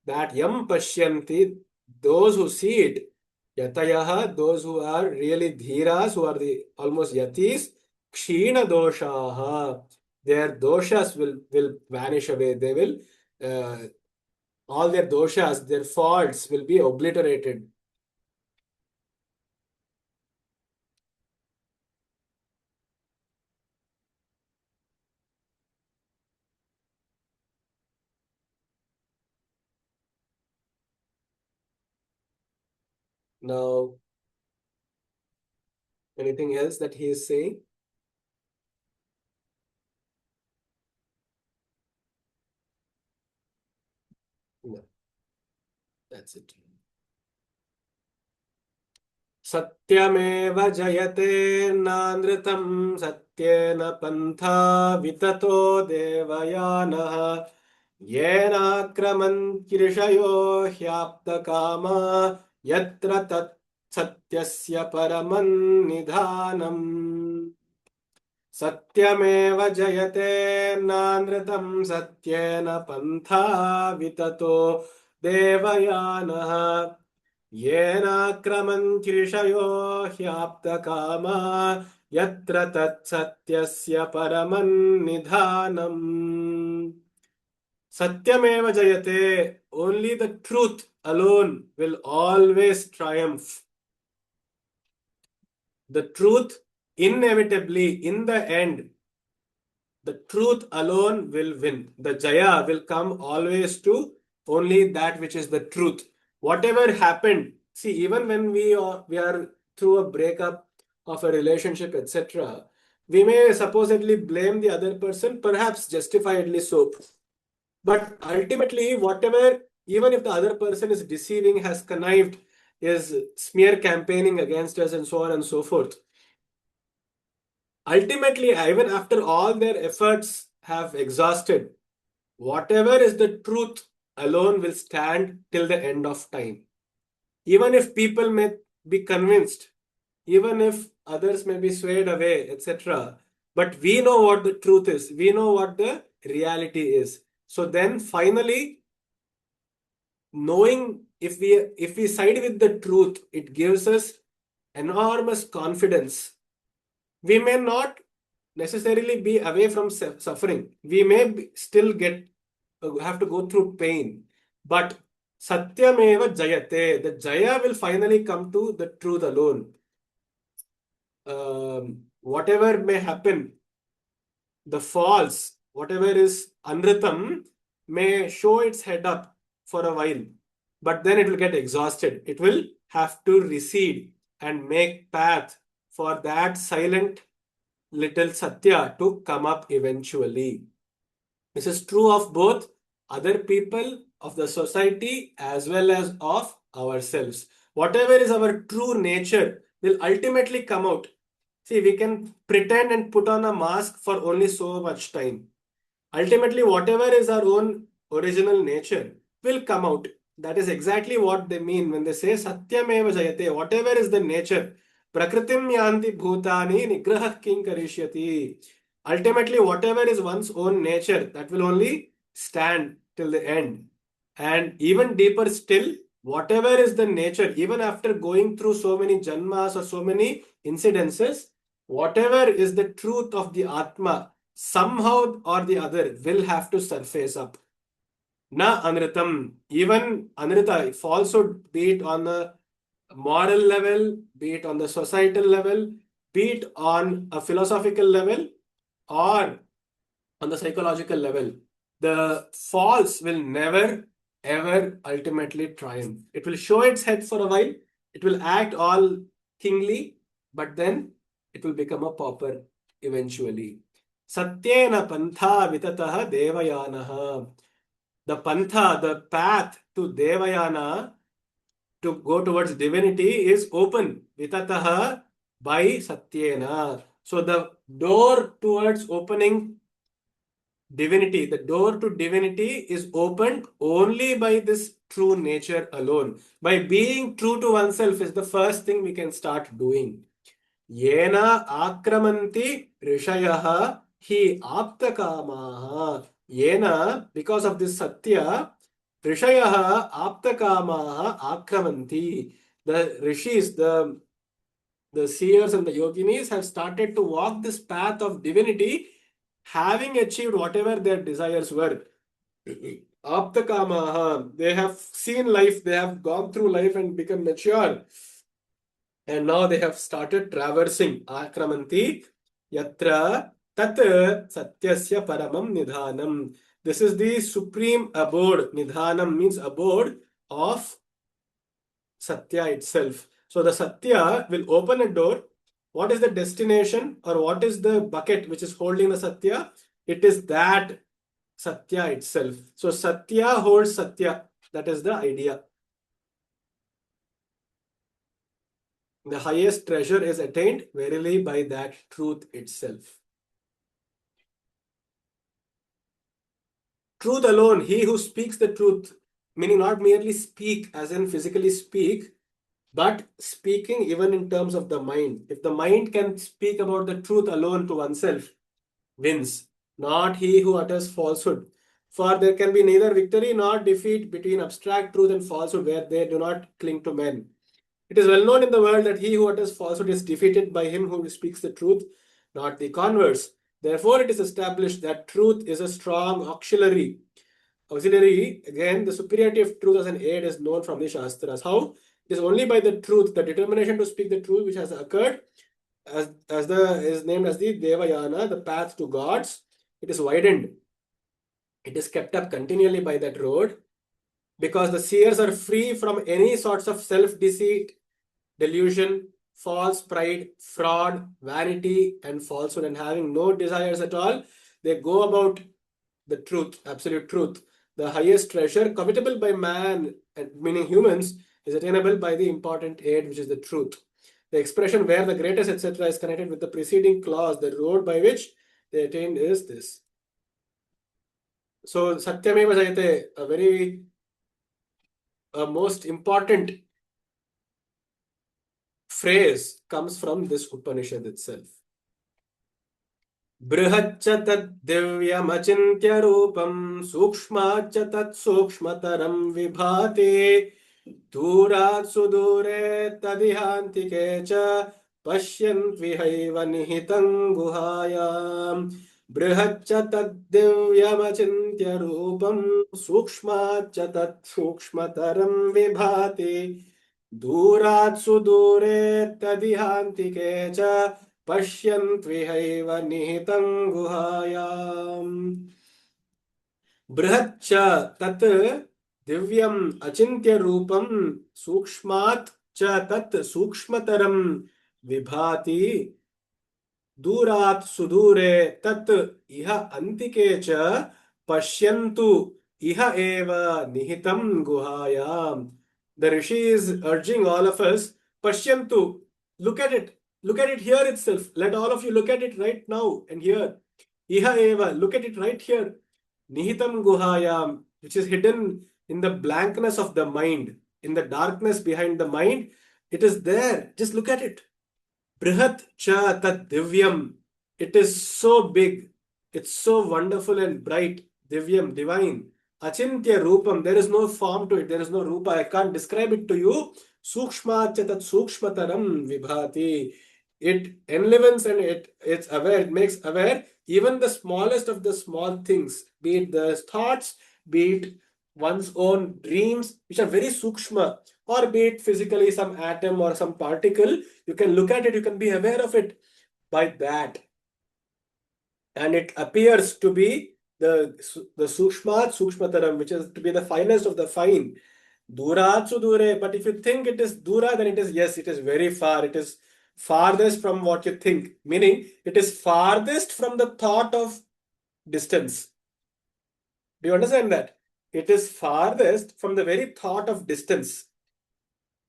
[SPEAKER 1] That Yam Pashyanti, those who see it, Yatayaha, those who are really Dhiras, who are the almost Yatis, Kshina Doshaha, their doshas will vanish away. They will, uh, all their doshas, their faults will be obliterated. Now, anything else that he is saying? No, that's it. सत्यमेव जयते नानृतं सत्येन पन्था विततो देवयानः येनाक्रमन्त्यृषयो ह्याप्तकामा यत्र तत् सत्यस्य परमन्निधानम् सत्यमेव जयते नानृतं सत्येन पन्था विततो देवयानः येनाक्रमन्त्यृषयो ह्याप्तकामा यत्र तत्सत्यस्य परमन्निधानम् सत्यमेव जयते. Only the truth alone will always triumph. The truth inevitably in the end, the truth alone will win. The Jaya will come always to only that which is the truth. Whatever happened, see, even when we are through a breakup of a relationship, etc., we may supposedly blame the other person, perhaps justifiably so. But ultimately, whatever, even if the other person is deceiving, has connived, is smear campaigning against us, and so on and so forth, ultimately, even after all their efforts have exhausted, whatever is the truth alone will stand till the end of time. Even if people may be convinced, even if others may be swayed away, etc. But we know what the truth is, we know what the reality is. So then finally, knowing if we side with the truth, it gives us enormous confidence. We may not necessarily be away from suffering. We may still have to go through pain, but satyameva jayate. The jaya will finally come to the truth alone. Whatever may happen, the false, whatever is anritam, may show its head up for a while, but then it will get exhausted. It will have to recede and make path for that silent little Satya to come up eventually. This is true of both other people of the society as well as of ourselves. Whatever is our true nature will ultimately come out. See, we can pretend and put on a mask for only so much time. Ultimately, whatever is our own original nature will come out. That is exactly what they mean when they say Satyameva Jayate. Whatever is the nature, Prakritim Yanti Bhutani Nigrahah King Karishyati. Ultimately, whatever is one's own nature, that will only stand till the end. And even deeper still, whatever is the nature, even after going through so many janmas or so many incidences, whatever is the truth of the Atma, somehow or the other will have to surface up. Na anritam, even anrita, falsehood, be it on the moral level, be it on the societal level, be it on a philosophical level, or on the psychological level, the false will never ever ultimately triumph. It will show its head for a while, it will act all kingly, but then it will become a pauper eventually. Satyena pantha vitataha devayanaha. The pantha, the path to devayana, to go towards divinity, is open. Vitataha, by satyena. So the door towards opening divinity, the door to divinity is opened only by this true nature alone. By being true to oneself is the first thing we can start doing. Yena akramanti rishayaha hi aptakamaha. Yena, because of this satya, rishayaha aptakamaha akramanti. The rishis, the seers and the yoginis have started to walk this path of divinity, having achieved whatever their desires were. Aptakamaha, they have seen life, they have gone through life and become mature. And now they have started traversing Akramanti Yatra Tat Satyasya Paramam Nidhanam. This is the supreme abode. Nidhanam means abode of Satya itself. So the Satya will open a door. What is the destination or what is the bucket which is holding the Satya? It is that Satya itself. So Satya holds Satya. That is the idea. The highest treasure is attained verily by that truth itself. Truth alone, he who speaks the truth, meaning not merely speak as in physically speak, but speaking even in terms of the mind. If the mind can speak about the truth alone to oneself, wins, not he who utters falsehood. For there can be neither victory nor defeat between abstract truth and falsehood where they do not cling to men. It is well known in the world that he who utters falsehood is defeated by him who speaks the truth, not the converse. Therefore, it is established that truth is a strong auxiliary. Auxiliary, again, the superiority of truth as an aid is known from the Shastras. How? It is only by the truth, the determination to speak the truth which has occurred, as the is named as the Devayana, the path to gods. It is widened. It is kept up continually by that road, because the seers are free from any sorts of self-deceit, delusion, false pride, fraud, vanity, and falsehood, and having no desires at all. They go about the truth, absolute truth. The highest treasure, covetable by man, meaning humans, is attainable by the important aid, which is the truth. The expression where the greatest, etc., is connected with the preceding clause, the road by which they attained is this. So, Satyameva Jayate, a most important phrase comes from this Upanishad itself. बृहच्च तद्दिव्यमचिन्त्यरूपं सूक्ष्माच्च तत्सूक्ष्मतरं विभाति दूरात् सुदूरे तदिहान्तिके च पश्यन्त्विहैव निहितं गुहायाम् बृहच्च तद्दिव्यमचिन्त्यरूपं सूक्ष्माच्च तत्सूक्ष्मतरं विभाति दूरात् सुदूरे तदिहान्तिके च पश्यन्त्विहैव निहितं गुहायाम् बृहच्च तत् दिव्यम् अचिन्त्य रूपं सूक्ष्मात् च तत् सूक्ष्मतरं विभाति दूरात् सुदूरे तत् इह अन्तिके च पश्यन्तु Iha eva nihitam guhayam. The Rishi is urging all of us, Pashyantu, look at it. Look at it here itself. Let all of you look at it right now and here. Iha eva, look at it right here. Nihitam guhayam, which is hidden in the blankness of the mind, in the darkness behind the mind. It is there. Just look at it. Brihat cha tat divyam. It is so big. It's so wonderful and bright. Divyam, divine. Achintya rupam. There is no form to it. There is no rupa. I can't describe it to you. Sukshma cha tat sukshmataram vibhati. It enlivens and it's aware. It makes aware even the smallest of the small things, be it the thoughts, be it one's own dreams, which are very sukshma, or be it physically some atom or some particle. You can look at it, you can be aware of it by that. And it appears to be the sukshmataram, which is to be the finest of the fine. Duratsu dure. But if you think it is dura, then it is, yes, it is very far. It is farthest from what you think. Meaning, it is farthest from the thought of distance. Do you understand that? It is farthest from the very thought of distance.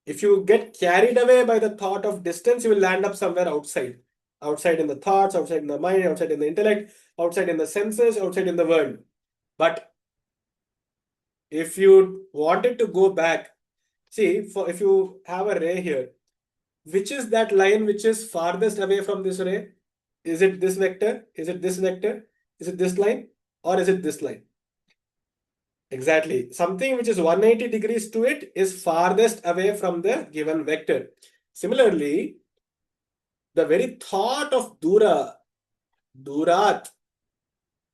[SPEAKER 1] If you get carried away by the thought of distance, you will land up somewhere outside. Outside in the thoughts, outside in the mind, outside in the intellect, outside in the senses, outside in the world. But if you wanted to go back, see, if you have a ray here, which is that line which is farthest away from this ray? Is it this vector? Is it this vector? Is it this line? Or is it this line? Exactly. Something which is 180 degrees to it is farthest away from the given vector. Similarly, the very thought of durat,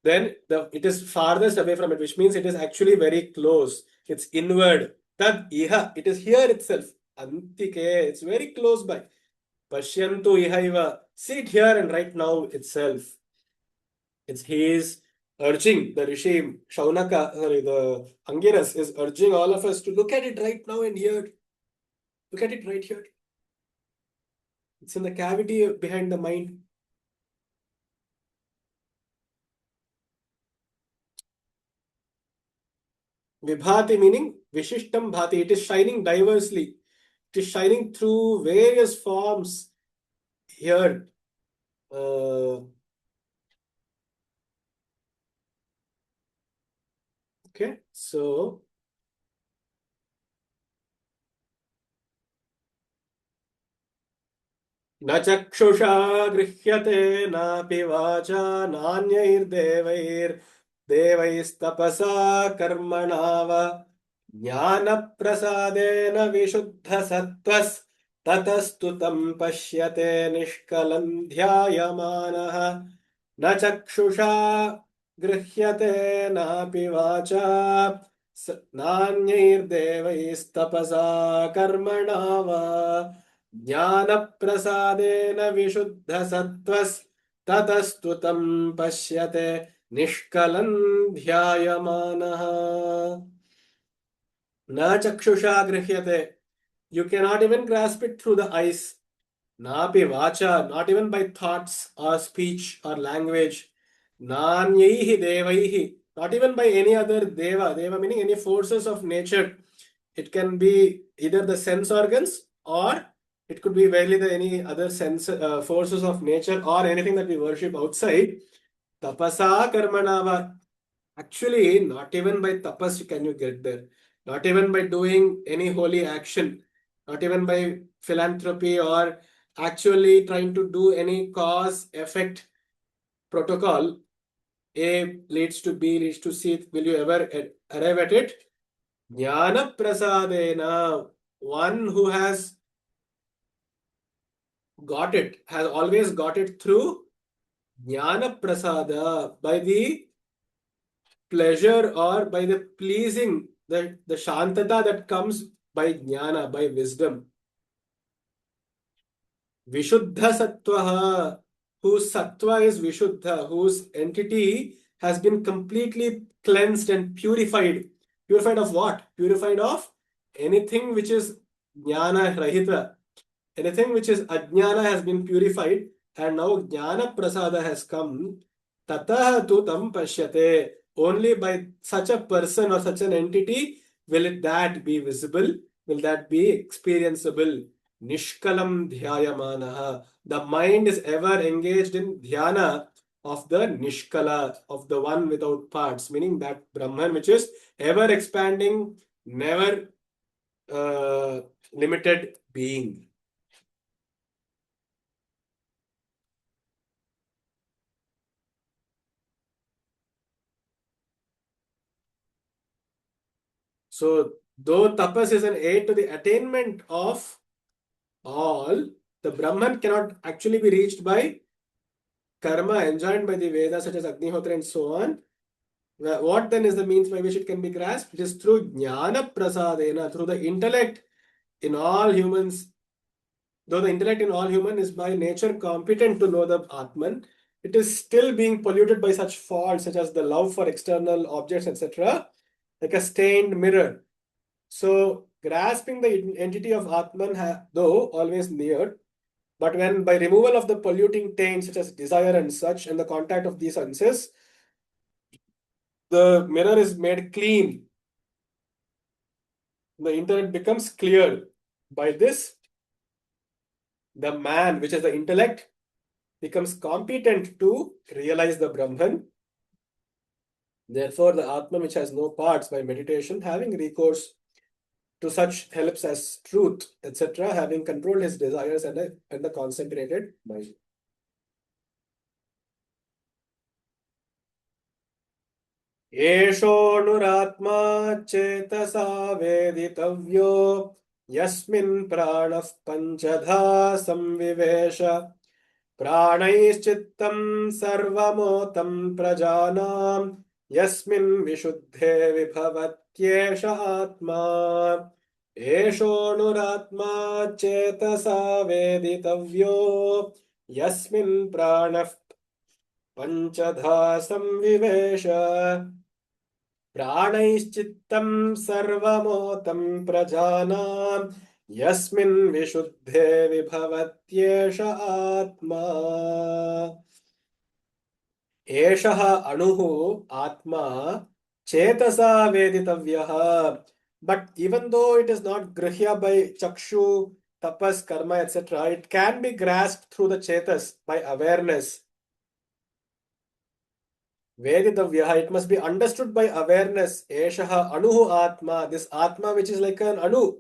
[SPEAKER 1] then it is farthest away from it, which means it is actually very close. It's inward. Tad iha, it is here itself. Antike, it's very close by. Pashyantu iha iva, see it here and right now itself. He is urging the Rishi Shaunaka, sorry, the Angiras is urging all of us to look at it right now and here. Look at it right here. It's in the cavity behind the mind. Vibhati meaning Vishishtam Bhati. It is shining diversely. It is shining through various forms here. Okay, so न चक्षुषा गृह्यते नापि वाचा नान्यैर्देवैस्तपसा कर्मणा वा ज्ञानप्रसादेन विशुद्धसत्त्वस्ततस्तु तं पश्यते निष्कलं ध्यायमानः न चक्षुषा गृह्यते नापि वाचा नान्यैर्देवैस्तपसा कर्मणा वा ज्ञानप्रसादेन विशुद्धसत्त्वस्ततस्तु तं पश्यते निष्कलं ध्यायमानः न चक्षुषा गृह्यते. You cannot even grasp it through the eyes. Napi vacha, not even by thoughts or speech or language. Nanyaihi devaihi, not even by any other deva. Deva meaning any forces of nature. It can be either the sense organs or it could be barely any other sense forces of nature or anything that we worship outside. Tapasa karmanava. Actually, not even by tapas can you get there. Not even by doing any holy action. Not even by philanthropy or actually trying to do any cause effect protocol. A leads to B leads to C. Will you ever arrive at it? Jnana prasadena. One who has got it, has always got it through Jnana Prasada, by the pleasure or by the pleasing, the Shantata that comes by Jnana, by wisdom. Vishuddha Sattvaha, whose Sattva is Vishuddha, whose entity has been completely cleansed and purified. Purified of what? Purified of anything which is Jnana Rahita. Anything which is Ajnana has been purified and now Jnana Prasada has come. Tatah tu tam pashyate. Only by such a person or such an entity will that be visible, will that be experienceable. Nishkalam dhyayamanaha. The mind is ever engaged in dhyana of the Nishkala, of the one without parts, meaning that Brahman which is ever expanding, never limited being. So, though tapas is an aid to the attainment of all, the Brahman cannot actually be reached by karma enjoined by the Vedas such as Agnihotra and so on. What then is the means by which it can be grasped? It is through jnana prasadena, through the intellect in all humans. Though the intellect in all human is by nature competent to know the Atman, it is still being polluted by such faults such as the love for external objects, etc., like a stained mirror. So, grasping the entity of Atman, though always near, but when by removal of the polluting taints such as desire and such, and the contact of these senses, the mirror is made clean. The internet becomes clear. By this, the man, which is the intellect, becomes competent to realize the Brahman. Therefore, the Atman, which has no parts, by meditation, having recourse to such helps as truth, etc., having controlled his desires and the concentrated mind. एषोऽनुरात्मा चेतसा वेदितव्यो यस्मिन् प्राणः पञ्चधा संविवेश प्राणैश्चित्तं सर्वमोतं प्रजानां यस्मिन् विशुद्धे विभवत्येष आत्मा एषोऽनुरात्मा चेतसा वेदितव्यो यस्मिन् प्राणः पञ्चधा संविवेश प्राणैश्चित्तं सर्वमोतं प्रजानां यस्मिन् विशुद्धे विभवत्येष आत्मा एषः अणुः आत्मा चेतसा वेदितव्यः. But even though it is not grihya by chakshu, tapas, karma, etc., it can be grasped through the chetas by awareness. Veditavyaha, it must be understood by awareness. Eshaha anuhu atma, this atma which is like an anu,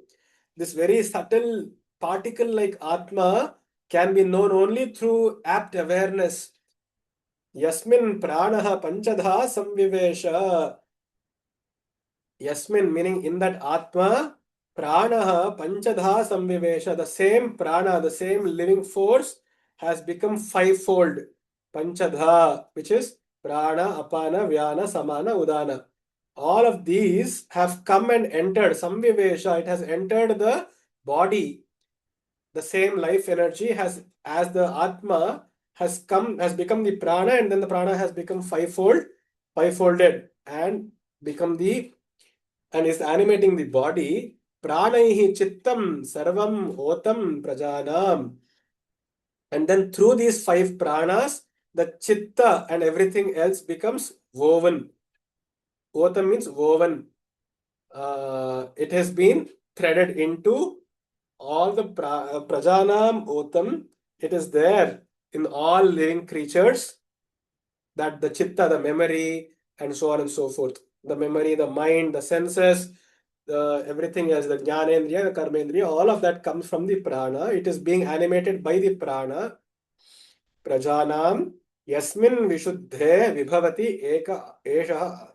[SPEAKER 1] this very subtle particle like atma can be known only through apt awareness. Yasmin pranaha panchadha samvivesha. Yasmin meaning in that atma, pranaha panchadha samvivesha, the same prana, the same living force has become fivefold. Panchadha, which is prana, apana, vyana, samana, udana. All of these have come and entered. Samvivesha, it has entered the body. The same life energy has, as the Atma has come, has become the prana, and then the prana has become fivefolded, and become the, and is animating the body. Pranaihi chittam sarvam otam prajanam. And then through these five pranas, the chitta and everything else becomes woven. Otam means woven. It has been threaded into all the prajanam otam. It is there in all living creatures, that the chitta, the memory, and so on and so forth. The memory, the mind, the senses, the everything else, the jnanendriya, the karmendriya, all of that comes from the prana. It is being animated by the prana. Prajanam yasmin vishuddhe vibhavati eka eshaha.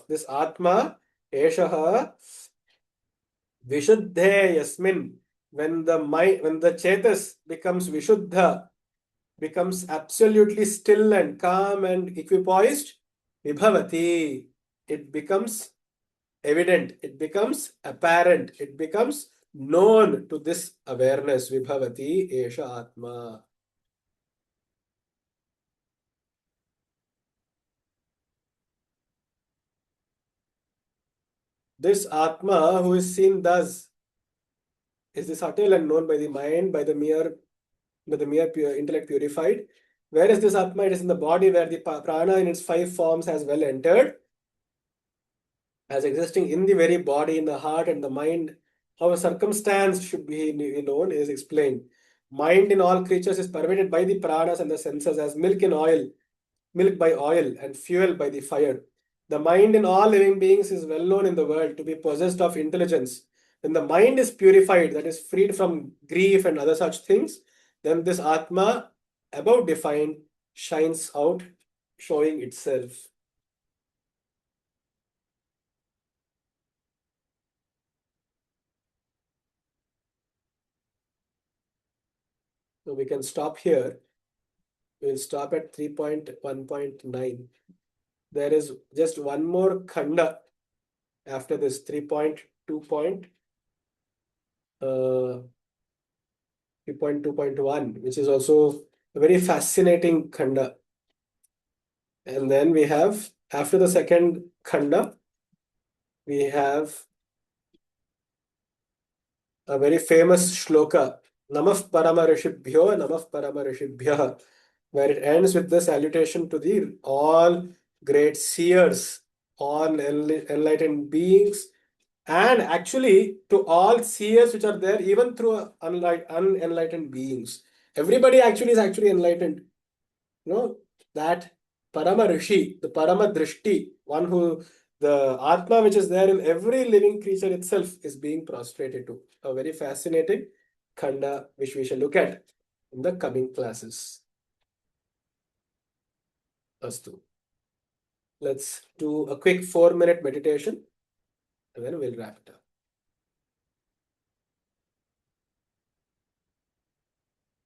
[SPEAKER 1] This atma, eshaha vishuddhe yasmin. When the mind, when the chetas becomes vishuddha, becomes absolutely still and calm and equipoised, vibhavati, it becomes evident, it becomes apparent, it becomes known to this awareness, vibhavati esha atma. This atma who is seen thus is the subtle and known by the mind, by the mere pure intellect purified. Where is this atma? It is in the body where the prana in its five forms has well entered. as existing in the very body, in the heart and the mind. How a circumstance should be known is explained. Mind in all creatures is pervaded by the pranas and the senses as milk in oil, milk by oil, and fuel by the fire. The mind in all living beings is well known in the world to be possessed of intelligence. When the mind is purified, that is freed from grief and other such things, then this Atma, above defined, shines out, showing itself. So we can stop here. We'll stop at 3.1.9. There is just one more khanda after this 3.2 uh, 3.2.1, which is also a very fascinating khanda. And then we have, after the second khanda, we have a very famous shloka, Namah Parama Rishibhyo, Namah Parama Rishibhyah, where it ends with the salutation to the all great seers, all enlightened beings, and actually to all seers which are there, even through unenlightened beings. Everybody actually is actually enlightened. That Parama Rishi, the Parama Drishti, one who the Atma which is there in every living creature itself is being prostrated to. A very fascinating khanda which we shall look at in the coming classes. Astu. Let's do a quick 4-minute meditation and then we'll wrap it up.